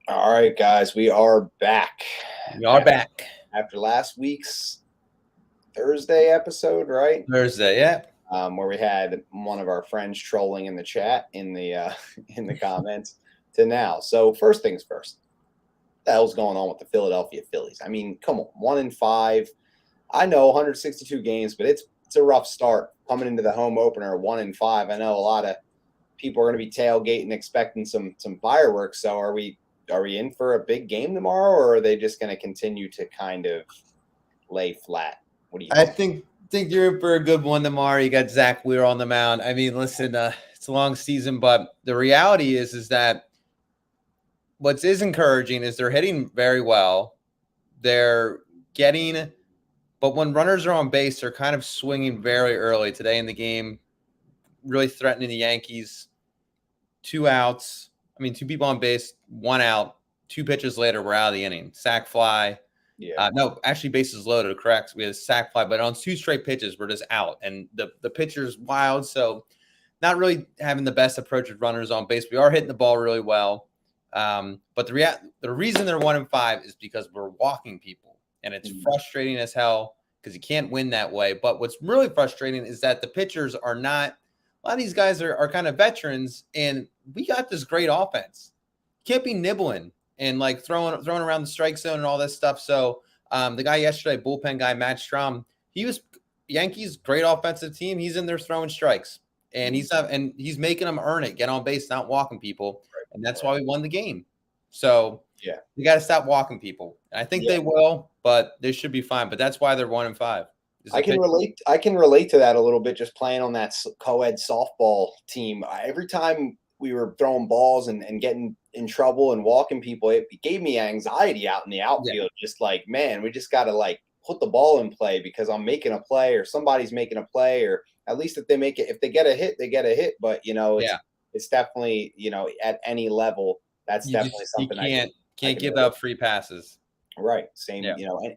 All right, guys, we are back. We are back. After last week's Thursday episode, right? Thursday, yeah. Where we had one of our friends trolling in the chat in the comments to now. So first things first, what the hell's going on with the Philadelphia Phillies? I mean, come on, 1-5. I know 162 games, but it's a rough start coming into the home opener, 1-5. I know a lot of people are going to be tailgating, expecting some fireworks. So are we in for a big game tomorrow, or are they just going to continue to kind of lay flat? What do you think? I think you're in for a good one tomorrow. You got Zach Wheeler on the mound. I mean, listen, it's a long season, but the reality is that what is encouraging is they're hitting very well. They're getting, but when runners are on base, they're kind of swinging very early today in the game, really threatening the Yankees. 2 outs. I mean, 2 people on base, 1 out. 2 pitches later, we're out of the inning. Sack fly. Yeah. No, actually, bases loaded, correct. We had a sack fly, but on 2 straight pitches, we're just out. And the pitcher's wild, so not really having the best approach with runners on base. We are hitting the ball really well. But the reason they're 1-5 is because we're walking people. And it's frustrating as hell because you can't win that way. But what's really frustrating is that the pitchers are not – a lot of these guys are kind of veterans, and we got this great offense. Can't be nibbling and like throwing around the strike zone and all this stuff. So the guy yesterday, bullpen guy, Matt Strom, he was Yankees, great offensive team. He's in there throwing strikes, and he's making them earn it, get on base, not walking people. And that's why we won the game. So yeah, we got to stop walking people. And I think they will, but they should be fine. But that's why they're 1-5. I can relate to that a little bit, just playing on that co-ed softball team. Every time we were throwing balls and getting in trouble and walking people, it gave me anxiety out in the outfield. Yeah. Just like, man, we just got to like put the ball in play because I'm making a play or somebody's making a play, or at least if they get a hit, they get a hit. But it's definitely, at any level, that's definitely something you can't give out free passes. Right. Same,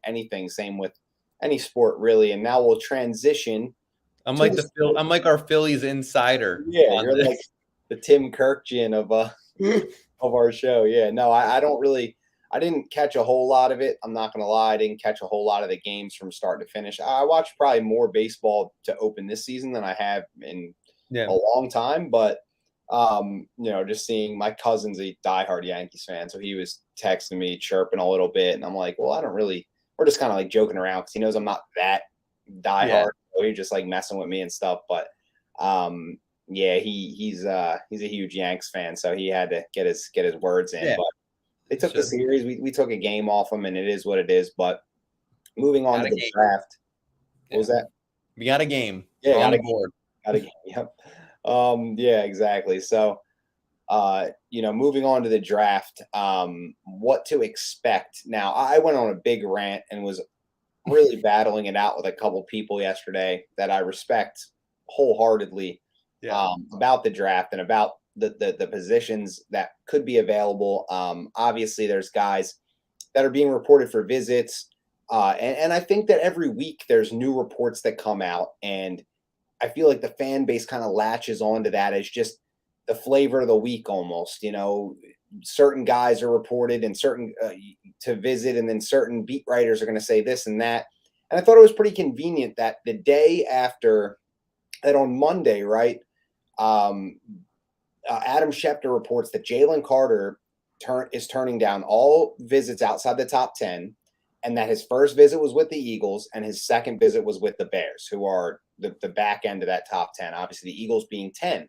anything. Same with any sport, really. And now we'll transition. I'm like our Phillies insider. Yeah, you're like the Tim Kirkjian of our show. Yeah, no, I didn't catch a whole lot of it. I'm not gonna lie, I didn't catch a whole lot of the games from start to finish. I watched probably more baseball to open this season than I have in a long time. But just seeing my cousin's a diehard Yankees fan, so he was texting me, chirping a little bit, and I'm like, well, I don't really. We're just kind of like joking around because he knows I'm not that diehard. Yeah. So he's just like messing with me and stuff. But he's a huge Yanks fan, so he had to get his words in. Yeah. But they took the series. We took a game off him, and it is what it is. But moving on to the draft. What was that? We got a game. Yeah, got a board. Got a game. Yep. Yeah, exactly. So. Moving on to the draft, what to expect. Now, I went on a big rant and was really battling it out with a couple people yesterday that I respect wholeheartedly about the draft and about the positions that could be available. Obviously, there's guys that are being reported for visits, and I think that every week there's new reports that come out, and I feel like the fan base kind of latches onto that as just the flavor of the week almost. Certain guys are reported and certain to visit, and then certain beat writers are going to say this and that. And I thought it was pretty convenient that the day after that, on Monday, right, Adam Schefter reports that Jalen Carter is turning down all visits outside the top 10, and that his first visit was with the Eagles and his second visit was with the Bears, who are the back end of that top 10, obviously the Eagles being 10.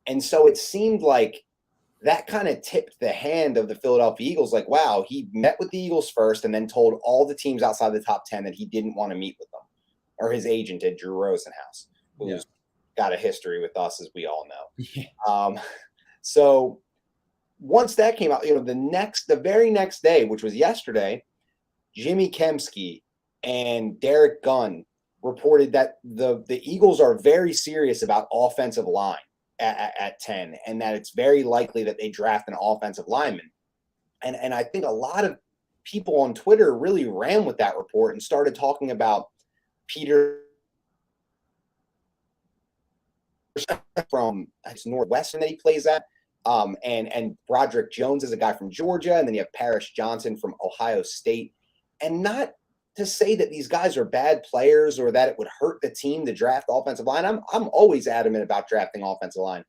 And so it seemed like that kind of tipped the hand of the Philadelphia Eagles. Like, wow, he met with the Eagles first and then told all the teams outside the top 10 that he didn't want to meet with them, or his agent at Drew Rosenhaus, who's got a history with us, as we all know. So once that came out, the very next day, which was yesterday, Jimmy Kempski and Derek Gunn reported that the Eagles are very serious about offensive line at 10, and that it's very likely that they draft an offensive lineman. And I think a lot of people on Twitter really ran with that report and started talking about Peter from Northwestern that he plays at. And Broderick Jones is a guy from Georgia, and then you have Paris Johnson from Ohio State. And not to say that these guys are bad players or that it would hurt the team to draft offensive line. I'm always adamant about drafting offensive line.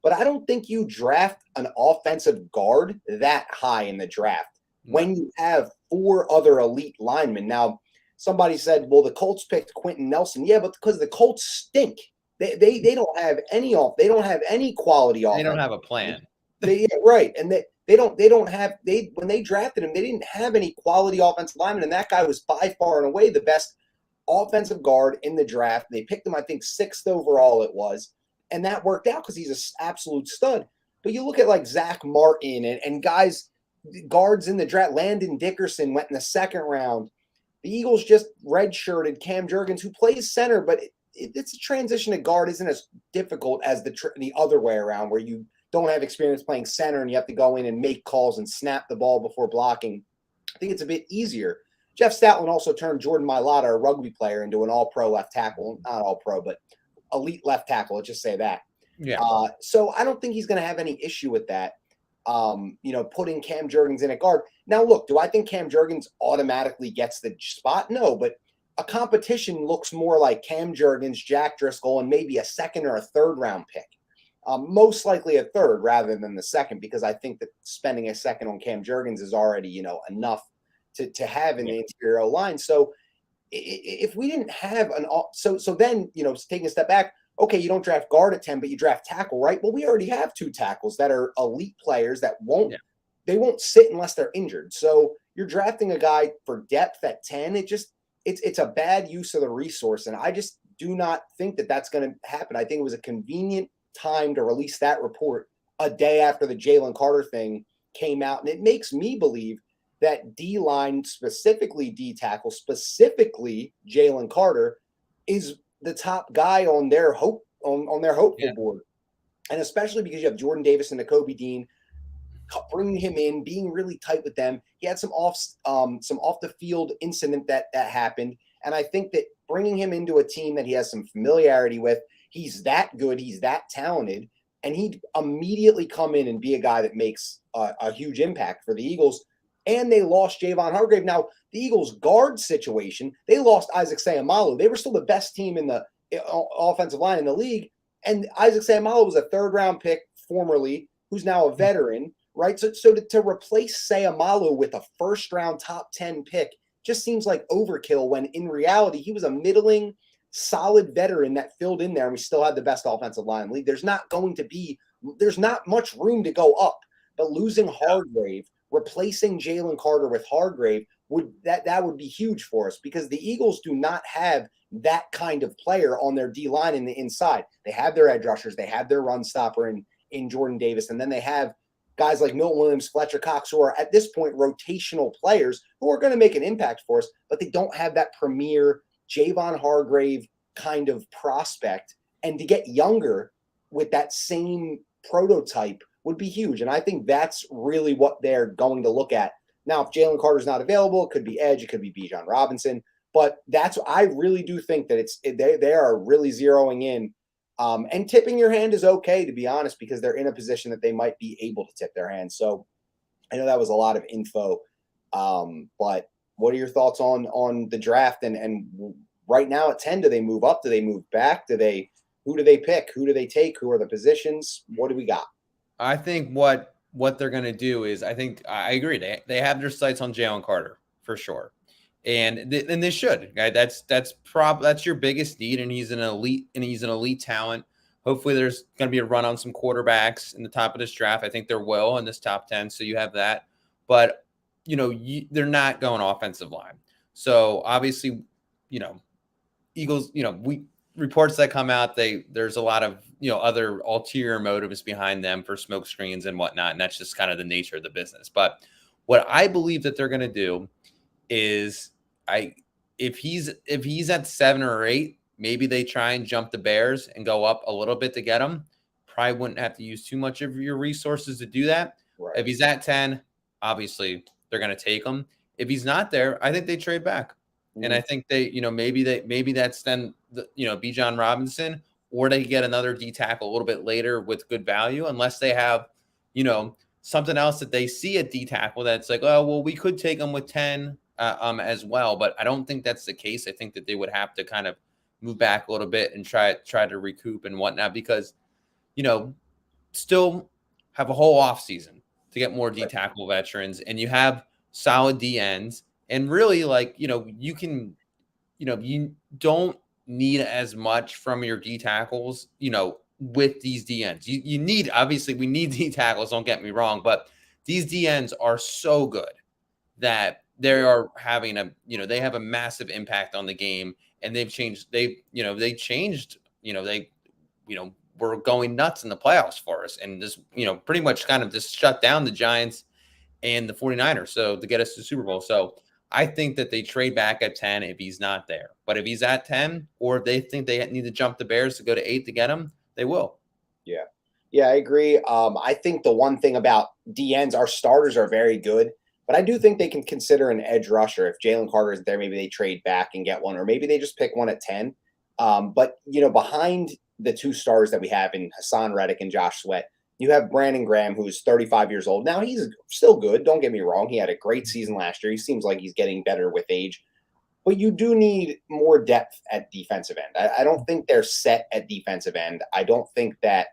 But I don't think you draft an offensive guard that high in the draft when you have 4 other elite linemen. Now, somebody said, well, the Colts picked Quentin Nelson. Yeah, but because the Colts stink. They don't have any quality offense. They don't have a plan. Right. And when they drafted him, they didn't have any quality offensive linemen. And that guy was by far and away the best offensive guard in the draft. They picked him, I think, 6th overall it was. And that worked out because he's an absolute stud. But you look at like Zach Martin and guys, guards in the draft. Landon Dickerson went in the 2nd round. The Eagles just redshirted Cam Jurgens, who plays center, but it's a transition to guard isn't as difficult as the other way around, where you don't have experience playing center and you have to go in and make calls and snap the ball before blocking. I think it's a bit easier. Jeff Stoutland also turned Jordan Mailata, a rugby player, into an all-pro left tackle. Not all-pro, but elite left tackle. Let's just say that. Yeah. So I don't think he's going to have any issue with that. Putting Cam Jurgens in at guard. Now, look, do I think Cam Jurgens automatically gets the spot? No, but a competition looks more like Cam Jurgens, Jack Driscoll, and maybe a 2nd or a 3rd round pick. Most likely a 3rd rather than the 2nd, because I think that spending a 2nd on Cam Jurgens is already, enough to have in the interior line. So if we didn't have then, taking a step back, okay, you don't draft guard at 10, but you draft tackle, right? Well, we already have 2 tackles that are elite players that won't sit unless they're injured. So you're drafting a guy for depth at 10. It's a bad use of the resource. And I just do not think that that's going to happen. I think it was a convenient time to release that report a day after the Jalen Carter thing came out. And it makes me believe that D-line, specifically D-tackle, specifically Jalen Carter, is the top guy on their hopeful board. And especially because you have Jordan Davis and Nakobe Dean, bringing him in, being really tight with them. He had some off the field incident that happened. And I think that bringing him into a team that he has some familiarity with, he's that good, he's that talented, and he'd immediately come in and be a guy that makes a huge impact for the Eagles. And they lost Javon Hargrave. Now, the Eagles' guard situation, they lost Isaac Seumalo. They were still the best team in the offensive line in the league. And Isaac Seumalo was a 3rd-round pick formerly, who's now a veteran, right? So to replace Seumalo with a 1st-round top 10 pick just seems like overkill, when in reality, he was a middling, solid veteran that filled in there, and we still had the best offensive line in the league. There's not much room to go up. But losing Hargrave, replacing Jalen Carter with Hargrave, would be huge for us, because the Eagles do not have that kind of player on their D-line in the inside. They have their edge rushers, they have their run stopper in Jordan Davis, and then they have guys like Milton Williams, Fletcher Cox, who are at this point rotational players who are going to make an impact for us, but they don't have that premier Javon Hargrave kind of prospect. And to get younger with that same prototype would be huge. And I think that's really what they're going to look at. Now, if Jalen Carter's not available, it could be edge, it could be Bijan Robinson. But I really do think that they are really zeroing in. And tipping your hand is okay, to be honest, because they're in a position that they might be able to tip their hand. So I know that was a lot of info. But what are your thoughts on the draft? And right now at 10, do they move up? Do they move back? Who do they pick? Who do they take? Who are the positions? What do we got? I think what they're going to do is, I agree. They have their sights on Jalen Carter for sure. And they should. Right? That's your biggest need, and he's an elite talent. Hopefully there's going to be a run on some quarterbacks in the top of this draft. I think there will in this top 10. So you have that, but they're not going offensive line. So obviously, Eagles, reports that come out, there's a lot of, other ulterior motives behind them for smoke screens and whatnot. And that's just kind of the nature of the business. But what I believe that they're going to do is if he's at 7 or 8, maybe they try and jump the Bears and go up a little bit to get him. Probably wouldn't have to use too much of your resources to do that. Right. If he's at 10, obviously they're going to take him. If he's not there, I think they trade back. And I think they, maybe that's then, Bijan Robinson, or they get another D tackle a little bit later with good value, unless they have, something else that they see at D tackle that's like, oh, well, we could take them with 10 as well. But I don't think that's the case. I think that they would have to kind of move back a little bit and try to recoup and whatnot, because, still have a whole offseason to get more D tackle veterans, and you have solid D ends. And really, you can, you don't need as much from your D tackles, with these D ends. You need, obviously, we need D tackles, don't get me wrong, but these D ends are so good that they are having they have a massive impact on the game, and they've changed, were going nuts in the playoffs for us, and just, pretty much kind of just shut down the Giants and the 49ers. So to get us to the Super Bowl. So I think that they trade back at 10 if he's not there. But if he's at 10, or if they think they need to jump the Bears to go to 8 to get him, they will. Yeah. Yeah, I agree. I think the one thing about DNs, our starters are very good, but I do think they can consider an edge rusher. If Jalen Carter isn't there, maybe they trade back and get one, or maybe they just pick one at 10. But, behind the two stars that we have in Hassan Reddick and Josh Sweat, you have Brandon Graham, who's 35 years old. Now, he's still good. Don't get me wrong. He had a great season last year. He seems like he's getting better with age. But you do need more depth at defensive end. I don't think they're set at defensive end. I don't think that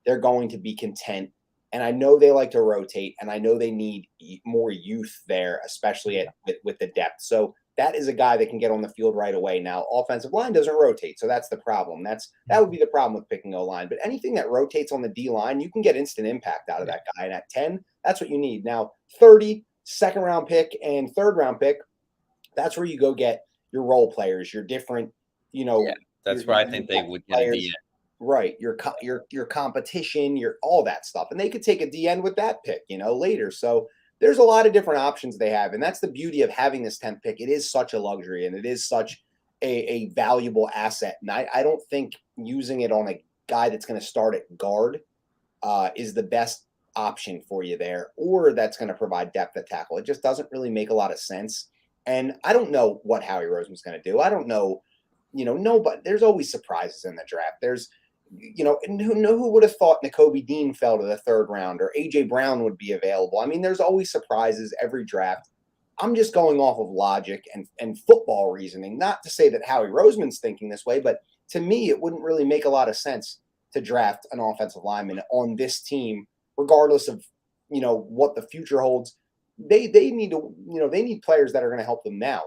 they're going to be content. And I know they like to rotate, and I know they need more youth there, especially with the depth. So that is a guy that can get on the field right away. Now, offensive line doesn't rotate, so that's the problem. That would be the problem with picking O-line. But anything that rotates on the D-line, you can get instant impact out of that guy. And at 10, that's what you need. Now, 30, second-round pick and third-round pick, that's where you go get your role players, your different, that's where I think they would get a D-end. Right. Your competition, your all that stuff. And they could take a D-end with that pick, later. So there's a lot of different options they have. And that's the beauty of having this 10th pick. It is such a luxury, and it is such a valuable asset. And I don't think using it on a guy that's going to start at guard is the best option for you there, or that's going to provide depth at tackle. It just doesn't really make a lot of sense. And I don't know what Howie Roseman's going to do. I don't know, but there's always surprises in the draft. There's, and who would have thought Nakobe Dean fell to the third round, or A.J. Brown would be available? I mean, there's always surprises every draft. I'm just going off of logic and football reasoning, not to say that Howie Roseman's thinking this way, but to me, it wouldn't really make a lot of sense to draft an offensive lineman on this team, regardless of, what the future holds. They need to, they need players that are going to help them now.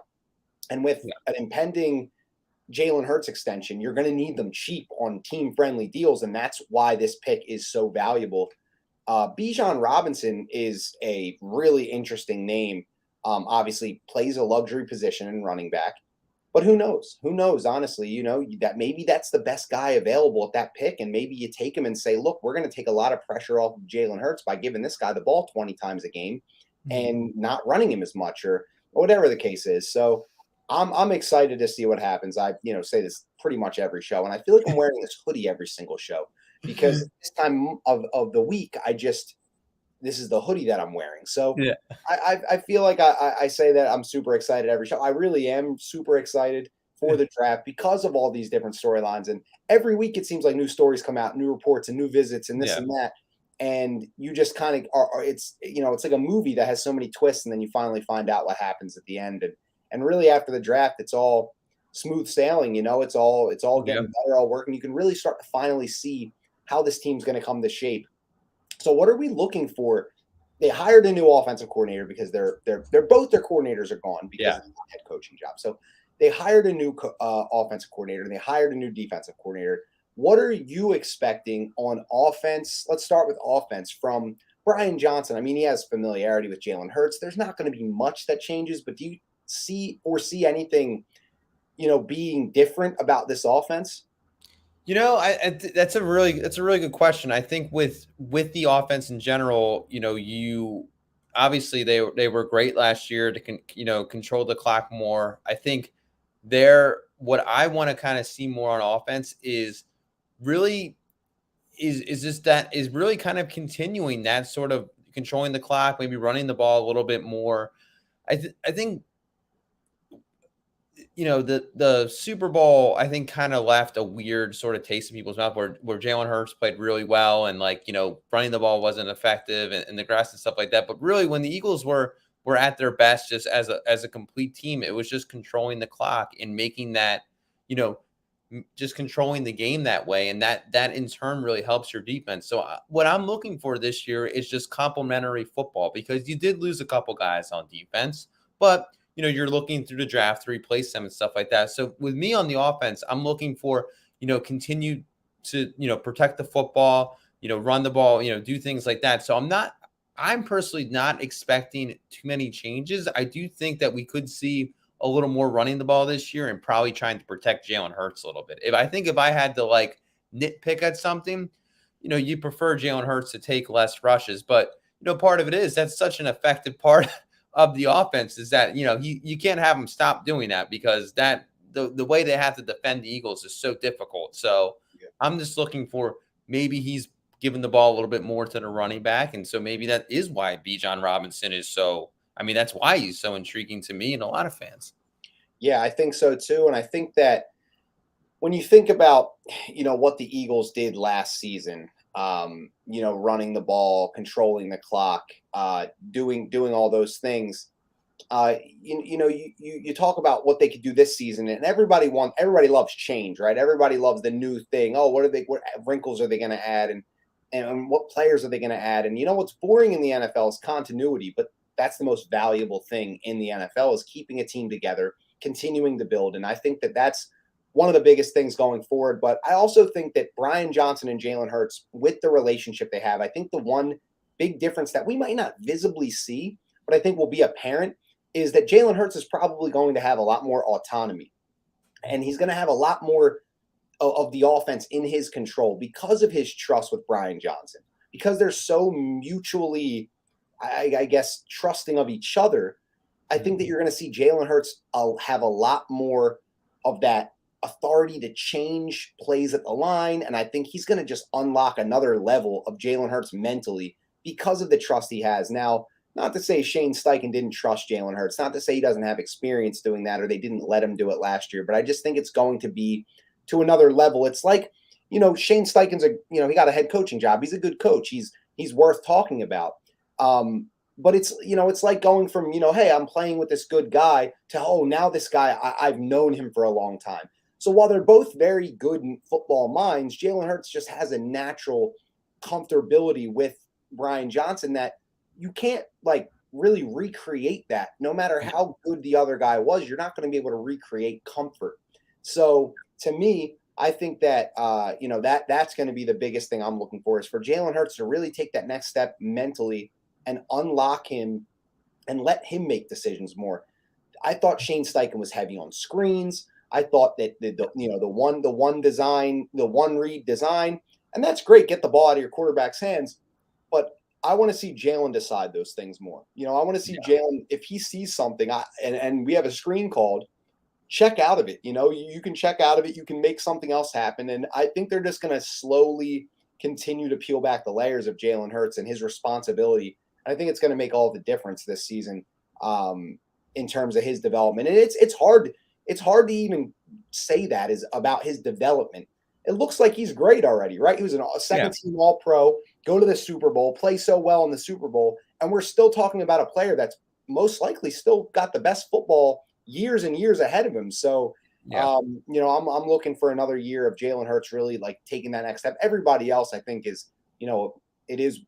And with an impending Jalen Hurts extension, you're going to need them cheap on team-friendly deals, and that's why this pick is so valuable. Bijan Robinson is a really interesting name. Obviously, plays a luxury position in running back, but who knows? Who knows? Honestly, that maybe that's the best guy available at that pick, and maybe you take him and say, "Look, we're going to take a lot of pressure off of Jalen Hurts by giving this guy the ball 20 times a game and not running him as much, or whatever the case is." So I'm excited to see what happens. I say this pretty much every show, and I feel like I'm wearing this hoodie every single show, because this time of the week, this is the hoodie that I'm wearing. So yeah. I feel like I say that I'm super excited every show. I really am super excited for the draft because of all these different storylines, and every week it seems like new stories come out, new reports and new visits and this and that. And you just kind of are it's like a movie that has so many twists, and then you finally find out what happens at the end. And really, after the draft, it's all smooth sailing. It's all getting better, all working. You can really start to finally see how this team's going to come to shape. So, what are we looking for? They hired a new offensive coordinator because they're both their coordinators are gone because of the head coaching job. So, they hired a new offensive coordinator, and they hired a new defensive coordinator. What are you expecting on offense? Let's start with offense from Brian Johnson. I mean, he has familiarity with Jalen Hurts. There's not going to be much that changes, but do you foresee anything, being different about this offense? That's a really good question. I think with the offense in general, you obviously they were great last year to control the clock more. I think what I want to kind of see more on offense is really is just that is really kind of continuing that sort of controlling the clock, maybe running the ball a little bit more. I think the Super Bowl, I think, kind of left a weird sort of taste in people's mouth where Jalen Hurts played really well and running the ball wasn't effective and the grass and stuff like that. But really, when the Eagles were at their best, just as a complete team, it was just controlling the clock and making that, just controlling the game that way, and that in turn really helps your defense. So what I'm looking for this year is just complementary football, because you did lose a couple guys on defense, but you're looking through the draft to replace them and stuff like that. So with me on the offense, I'm looking for, continue to, protect the football, run the ball, do things like that. So I'm personally not expecting too many changes. I do think that we could see a little more running the ball this year and probably trying to protect Jalen Hurts a little bit. If I had to nitpick at something, you prefer Jalen Hurts to take less rushes, but part of it is that's such an effective part of the offense is that, you can't have them stop doing that, because that the way they have to defend the Eagles is so difficult. So I'm just looking for, maybe he's giving the ball a little bit more to the running back. And so maybe that is why Bijan Robinson is that's why he's so intriguing to me and a lot of fans. Yeah, I think so too. And I think that when you think about, what the Eagles did last season, running the ball, controlling the clock, doing all those things. You talk about what they could do this season, and everybody loves change, right? Everybody loves the new thing. Oh, what wrinkles are they going to add, and what players are they going to add? And what's boring in the NFL is continuity, but that's the most valuable thing in the NFL, is keeping a team together, continuing to build. And I think that that's one of the biggest things going forward. But I also think that Brian Johnson and Jalen Hurts, with the relationship they have, I think the one big difference that we might not visibly see, but I think will be apparent, is that Jalen Hurts is probably going to have a lot more autonomy, and he's going to have a lot more of the offense in his control because of his trust with Brian Johnson, because they're so mutually, I guess, trusting of each other. I think that you're going to see Jalen Hurts have a lot more of that authority to change plays at the line. And I think he's going to just unlock another level of Jalen Hurts mentally because of the trust he has. Now, not to say Shane Steichen didn't trust Jalen Hurts, not to say he doesn't have experience doing that or they didn't let him do it last year, but I just think it's going to be to another level. It's like, Shane Steichen's he got a head coaching job. He's a good coach. He's worth talking about. But it's like going from, hey, I'm playing with this good guy to, oh, now this guy, I've known him for a long time. So while they're both very good in football minds, Jalen Hurts just has a natural comfortability with Brian Johnson that you can't really recreate that. No matter how good the other guy was, you're not going to be able to recreate comfort. So to me, I think that, that's going to be the biggest thing I'm looking for, is for Jalen Hurts to really take that next step mentally and unlock him and let him make decisions more. I thought Shane Steichen was heavy on screens. I thought that the one read design, and that's great. Get the ball out of your quarterback's hands, but I want to see Jalen decide those things more. I want to see Jalen, if he sees something, and we have a screen called, check out of it. You can check out of it. You can make something else happen, and I think they're just going to slowly continue to peel back the layers of Jalen Hurts and his responsibility. I think it's going to make all the difference this season in terms of his development. And it's hard to even say that is about his development. It looks like he's great already, right? He was a second-team All-Pro, go to the Super Bowl, play so well in the Super Bowl, and we're still talking about a player that's most likely still got the best football years and years ahead of him. So, I'm looking for another year of Jalen Hurts really taking that next step. Everybody else, I think, is, it is,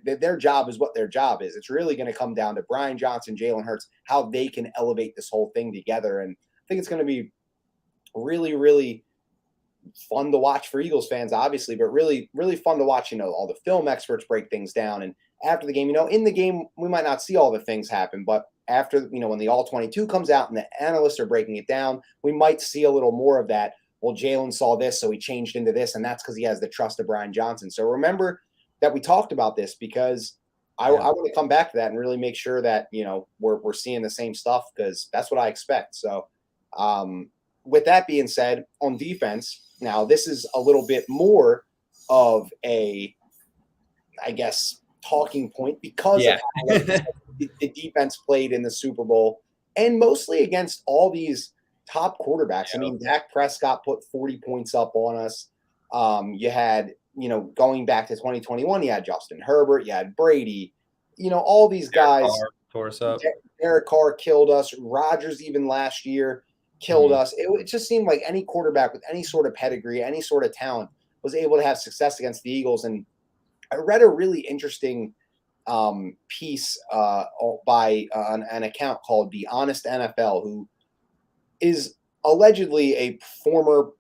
their job is what their job is. It's really going to come down to Brian Johnson, Jalen Hurts, how they can elevate this whole thing together. And I think it's going to be really, really fun to watch for Eagles fans, obviously, but really, really fun to watch, all the film experts break things down. And after the game, in the game, we might not see all the things happen, but after, when the All 22 comes out and the analysts are breaking it down, we might see a little more of that. Well, Jalen saw this, so he changed into this, and that's because he has the trust of Brian Johnson. So remember that we talked about this, because I want to come back to that and really make sure that, we're seeing the same stuff, because that's what I expect. So, with that being said, on defense, now this is a little bit more of a, I guess, talking point because of Yeah. how, like you said, the defense played in the Super Bowl and mostly against all these top quarterbacks. I mean, Dak Prescott put 40 points up on us. You had, going back to 2021, you had Justin Herbert, you had Brady, all these guys. Tore us up. Derek Carr killed us. Rodgers, even last year, killed us. It just seemed like any quarterback with any sort of pedigree, any sort of talent was able to have success against the Eagles. And I read a really interesting piece by an account called The Honest NFL, who is allegedly a former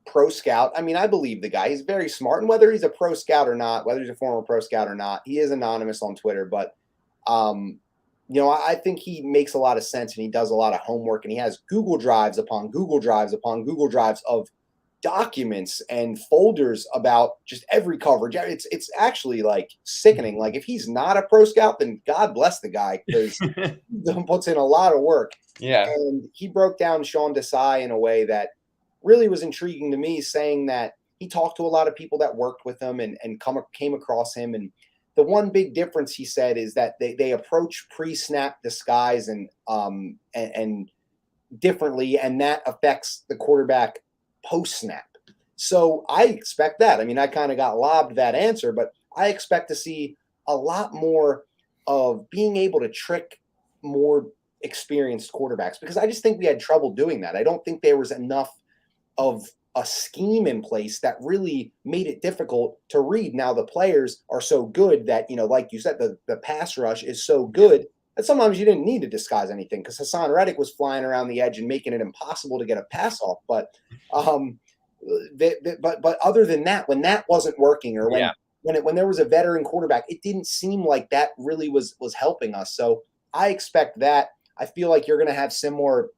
pro scout. I mean, I believe the guy. He's very smart. And whether he's a pro scout or not, whether he's a former pro scout or not, he is anonymous on Twitter. But, I think he makes a lot of sense and he does a lot of homework. And he has Google Drives upon Google Drives upon Google Drives of documents and folders about just every coverage. It's actually like sickening. Like if he's not a pro scout, then God bless the guy because he puts in a lot of work. Yeah. And he broke down Sean Desai in a way that really was intriguing to me, saying that he talked to a lot of people that worked with him and came across him. And the one big difference he said is that they approach pre-snap disguise and differently, and that affects the quarterback post-snap. So I expect that. I mean, I kind of got lobbed that answer, but I expect to see a lot more of being able to trick more experienced quarterbacks because I just think we had trouble doing that. I don't think there was enough of a scheme in place that really made it difficult to read. Now the players are so good that, like you said, the pass rush is so good that sometimes you didn't need to disguise anything because Hassan Reddick was flying around the edge and making it impossible to get a pass off. But but other than that, when that wasn't working or when there was a veteran quarterback, it didn't seem like that really was helping us. So I expect that. I feel like you're going to have similar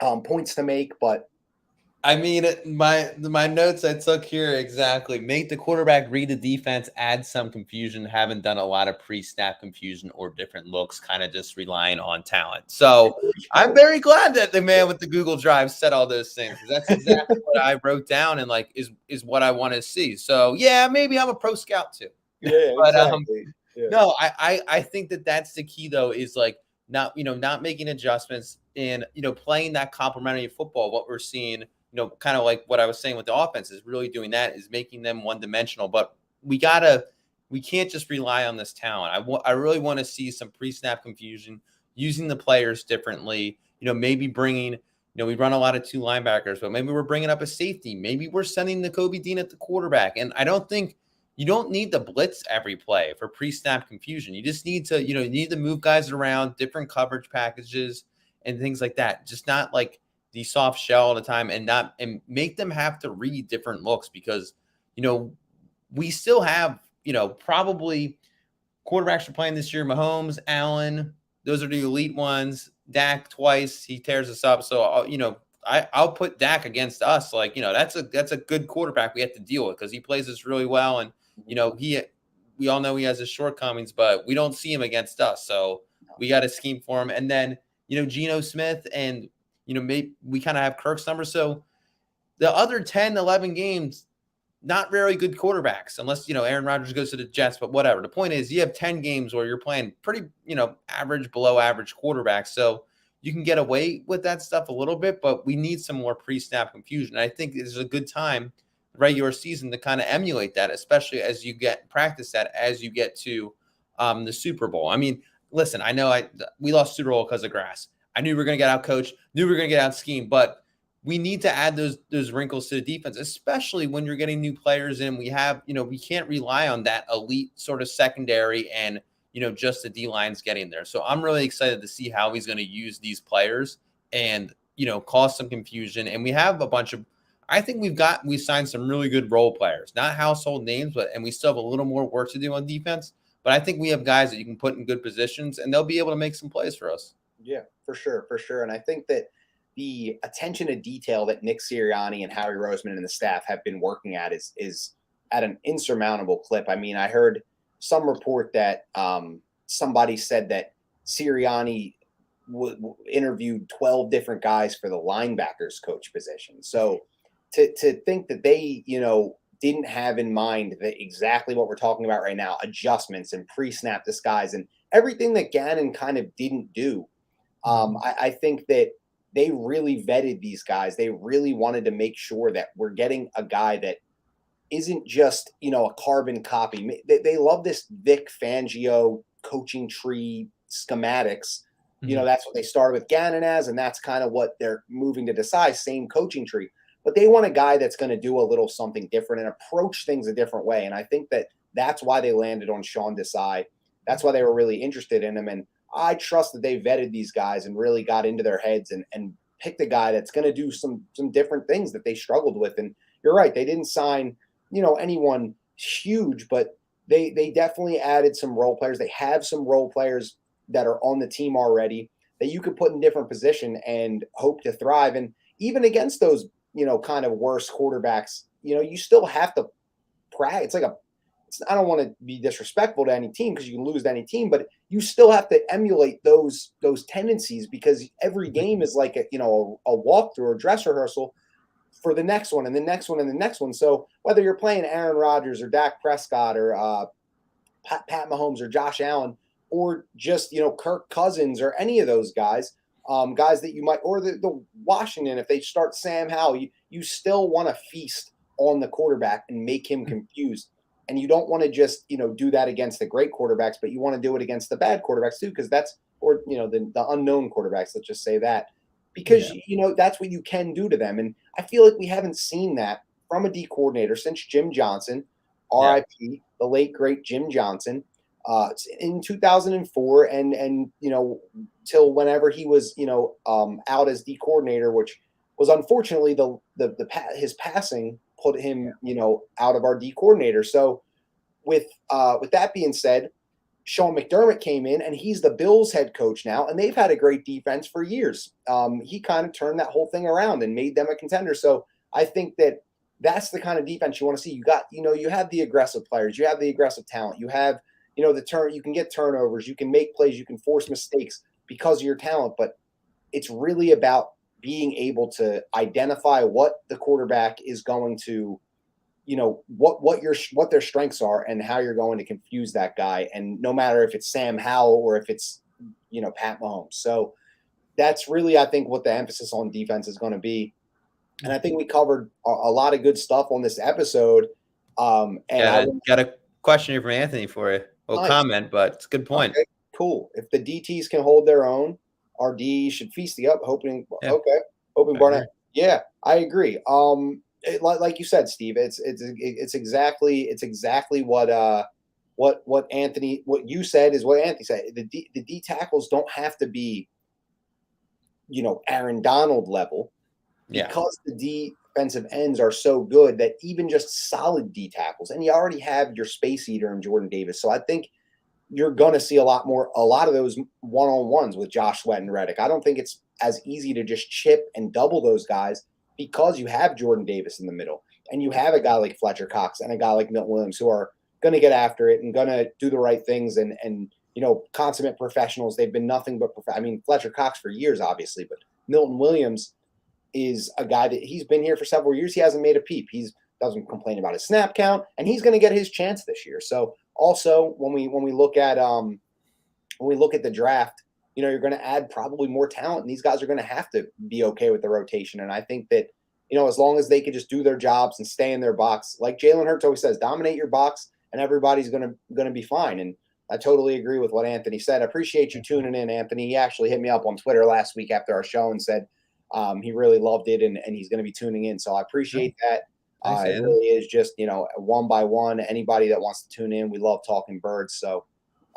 points to make, but I mean, my notes I took here exactly. Make the quarterback read the defense, add some confusion. Haven't done a lot of pre-snap confusion or different looks, kind of just relying on talent. So I'm very glad that the man with the Google Drive said all those things. That's exactly what I wrote down and is what I want to see. So yeah, maybe I'm a pro scout too. Yeah, but exactly. no, I think that's the key though, is not making adjustments and playing that complementary football. What we're seeing, kind of like what I was saying with the offense is really doing that, is making them one-dimensional. But we can't just rely on this talent. I really want to see some pre-snap confusion, using the players differently. Maybe bringing, we run a lot of two linebackers, but maybe we're bringing up a safety. Maybe we're sending the Kobe Dean at the quarterback. And I don't think you don't need to blitz every play for pre-snap confusion. You just need to, you need to move guys around, different coverage packages and things like that. Just not like the soft shell all the time, and make them have to read different looks because, we still have, probably quarterbacks are playing this year. Mahomes, Allen, those are the elite ones. Dak twice, he tears us up. So, I'll put Dak against us. That's a good quarterback we have to deal with because he plays us really well. And, we all know he has his shortcomings, but we don't see him against us. So we got to scheme for him. And then, Geno Smith and, maybe we kind of have Kirk's numbers. So the other 10, 11 games, not very good quarterbacks, unless, Aaron Rodgers goes to the Jets, but whatever. The point is you have 10 games where you're playing pretty, average, below average quarterbacks. So you can get away with that stuff a little bit, but we need some more pre-snap confusion. And I think this is a good time, regular season, to kind of emulate that, especially as you practice that as you get to the Super Bowl. I mean, listen, I know we lost Super Bowl because of grass. I knew we were going to get out coached, knew we were going to get out schemed, but we need to add those wrinkles to the defense, especially when you're getting new players in. We have, we can't rely on that elite sort of secondary and, just the D-line's getting there. So I'm really excited to see how he's going to use these players and, cause some confusion. And we have a bunch of, I think we signed some really good role players, not household names, and we still have a little more work to do on defense. But I think we have guys that you can put in good positions and they'll be able to make some plays for us. Yeah, for sure. And I think that the attention to detail that Nick Sirianni and Howie Roseman and the staff have been working at is at an insurmountable clip. I mean, I heard some report that somebody said that Sirianni interviewed 12 different guys for the linebackers coach position. So to think that they, didn't have in mind that exactly what we're talking about right now, adjustments and pre-snap disguise and everything that Gannon kind of didn't do. I think that they really vetted these guys. They really wanted to make sure that we're getting a guy that isn't just, a carbon copy. They love this Vic Fangio coaching tree schematics. That's what they started with Gannon as, and that's kind of what they're moving to decide, same coaching tree. But they want a guy that's going to do a little something different and approach things a different way. And I think that that's why they landed on Sean Desai. That's why they were really interested in him. And I trust that they vetted these guys and really got into their heads and picked a guy that's going to do some different things that they struggled with. And you're right, they didn't sign, anyone huge, but they definitely added some role players. They have some role players that are on the team already that you could put in different position and hope to thrive. And even against those, kind of worse quarterbacks, you still have to practice. I don't want to be disrespectful to any team because you can lose to any team, but you still have to emulate those tendencies because every game is like a walkthrough or dress rehearsal for the next one and the next one and the next one. So whether you're playing Aaron Rodgers or Dak Prescott or Pat Mahomes or Josh Allen or just Kirk Cousins or any of those guys, guys that you might, or the Washington, if they start Sam Howell, you still want to feast on the quarterback and make him confused. And you don't want to just, do that against the great quarterbacks, but you want to do it against the bad quarterbacks too, because that's, or, the unknown quarterbacks, let's just say that, because, that's what you can do to them. And I feel like we haven't seen that from a D coordinator since Jim Johnson, RIP, the late, great Jim Johnson, in 2004 and till whenever he was, out as D coordinator, which was unfortunately his passing put him, out of our D coordinator. So with that being said, Sean McDermott came in and he's the Bills head coach now, and they've had a great defense for years. He kind of turned that whole thing around and made them a contender. So I think that that's the kind of defense you want to see. You got, you have the aggressive players, you have the aggressive talent, you have, you can get turnovers, you can make plays, you can force mistakes because of your talent, but it's really about being able to identify what the quarterback is going to, what their strengths are and how you're going to confuse that guy. And no matter if it's Sam Howell or if it's, Pat Mahomes. So that's really, I think, what the emphasis on defense is going to be. And I think we covered a lot of good stuff on this episode. And got a question here from Anthony for you. Well, nice. Comment, but it's a good point. Okay, cool. If the DTs can hold their own, our D should feast the up. Hoping Barnett. Yeah, I agree. Like you said, Steve, it's exactly what Anthony, what you said is what Anthony said. The D tackles don't have to be, Aaron Donald level, because the defensive ends are so good that even just solid D tackles, and you already have your space eater in Jordan Davis. So I think you're going to see a lot of those one-on-ones with Josh Sweat and Reddick. I don't think it's as easy to just chip and double those guys because you have Jordan Davis in the middle and you have a guy like Fletcher Cox and a guy like Milton Williams who are going to get after it and going to do the right things and consummate professionals. They've been nothing but Fletcher Cox for years, obviously, but Milton Williams is a guy that he's been here for several years. He hasn't made a peep. He doesn't complain about his snap count, and he's going to get his chance this year. So also when we look at the draft, you're going to add probably more talent, and these guys are going to have to be okay with the rotation. And I think that, as long as they can just do their jobs and stay in their box, like Jalen Hurts always says, dominate your box and everybody's going to be fine. And I totally agree with what Anthony said. I appreciate you tuning in, Anthony. He actually hit me up on Twitter last week after our show and said he really loved it and he's going to be tuning in. So I appreciate that. It really is just, one by one, anybody that wants to tune in. We love talking birds. So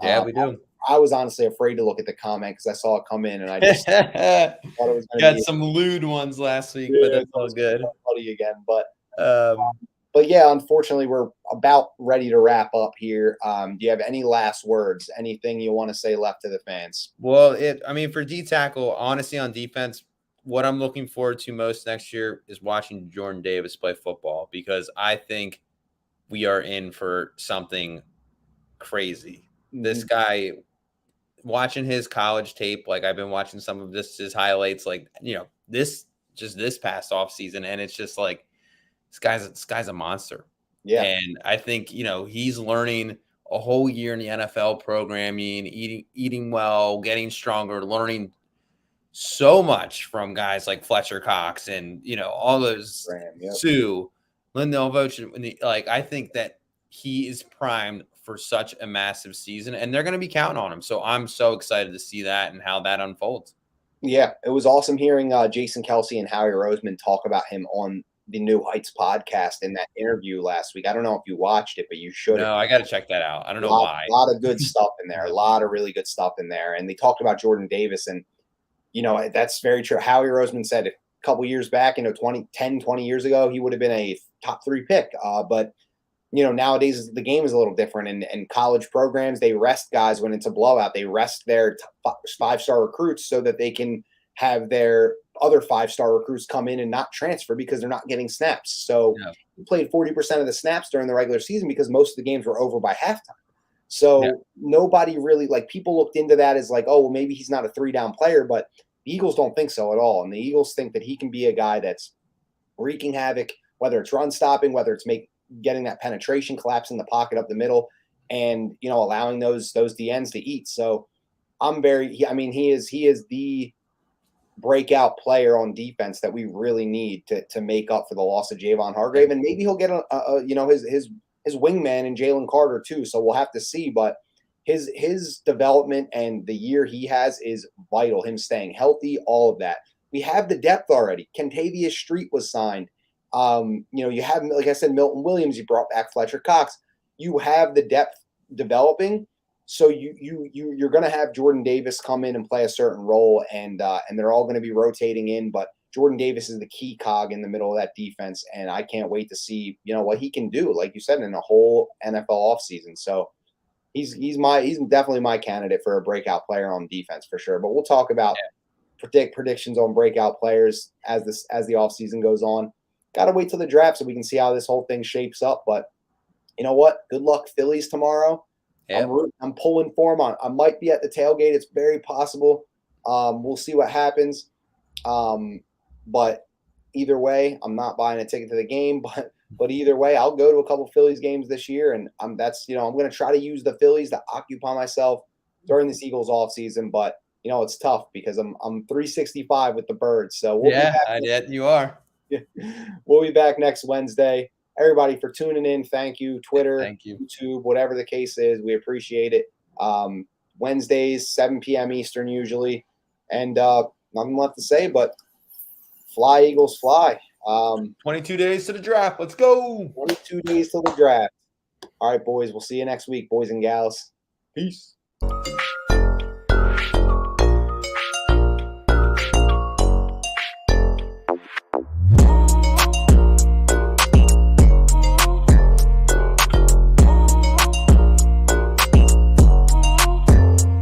we do. I was honestly afraid to look at the comment because I saw it come in and I just thought it was going to be some lewd ones last week, but that's all good. Funny again, but yeah, unfortunately, we're about ready to wrap up here. Do you have any last words? Anything you want to say left to the fans? Well, for D tackle, honestly, on defense, what I'm looking forward to most next year is watching Jordan Davis play football, because I think we are in for something crazy. Mm-hmm. This guy, watching his college tape, like I've been watching some of his highlights, like, this past off season, and it's just like this guy's a monster. Yeah. And I think, he's learning a whole year in the NFL programming, eating well, getting stronger, learning so much from guys like Fletcher Cox and, all those Graham, yep. Sue, Lindell Vogt. Like, I think that he is primed for such a massive season, and they're going to be counting on him. So I'm so excited to see that and how that unfolds. Yeah, it was awesome hearing Jason Kelsey and Howie Roseman talk about him on the New Heights podcast in that interview last week. I don't know if you watched it, but you should. No, I got to check that out. I don't know why. A lot of good stuff in there. A lot of really good stuff in there. And they talked about Jordan Davis, and that's very true. Howie Roseman said a couple years back, 20 years ago, he would have been a top 3 pick. But nowadays the game is a little different, and college programs, they rest guys when it's a blowout. They rest their 5-star recruits so that they can have their other 5-star recruits come in and not transfer because they're not getting snaps. So he played 40% of the snaps during the regular season because most of the games were over by halftime. So nobody really, like, people looked into that as like, oh, well, maybe he's not a 3-down player, but the Eagles don't think so at all. And the Eagles think that he can be a guy that's wreaking havoc, whether it's run stopping, whether it's getting that penetration, collapsing the pocket up the middle, and allowing those DNs to eat. So he is the breakout player on defense that we really need to make up for the loss of Javon Hargrave, and maybe he'll get his wingman in Jalen Carter too. So we'll have to see, but his development and the year he has is vital. Him staying healthy, all of that. We have the depth already. Kentavious Street was signed. You have, like I said, Milton Williams. You brought back Fletcher Cox. You have the depth developing. So you're going to have Jordan Davis come in and play a certain role, and they're all going to be rotating in. But Jordan Davis is the key cog in the middle of that defense, and I can't wait to see what he can do, like you said, in a whole NFL offseason. So he's definitely my candidate for a breakout player on defense for sure. But we'll talk about predictions on breakout players as the offseason goes on. Got to wait till the draft so we can see how this whole thing shapes up. But you know what? Good luck, Phillies, tomorrow. Yep. I'm pulling for them. I might be at the tailgate. It's very possible. We'll see what happens. But either way, I'm not buying a ticket to the game. But either way, I'll go to a couple Phillies games this year, and I'm going to try to use the Phillies to occupy myself during this Eagles off season. But it's tough because I'm 365 with the Birds. So we'll be back. You are. We'll be back next Wednesday. Everybody for tuning in. Thank you. Twitter, thank you. YouTube, whatever the case is, we appreciate it. Wednesdays, 7 p.m. Eastern usually. And nothing left to say, but fly, Eagles, fly. 22 days to the draft. Let's go. 22 days till the draft. All right, boys. We'll see you next week, boys and gals. Peace.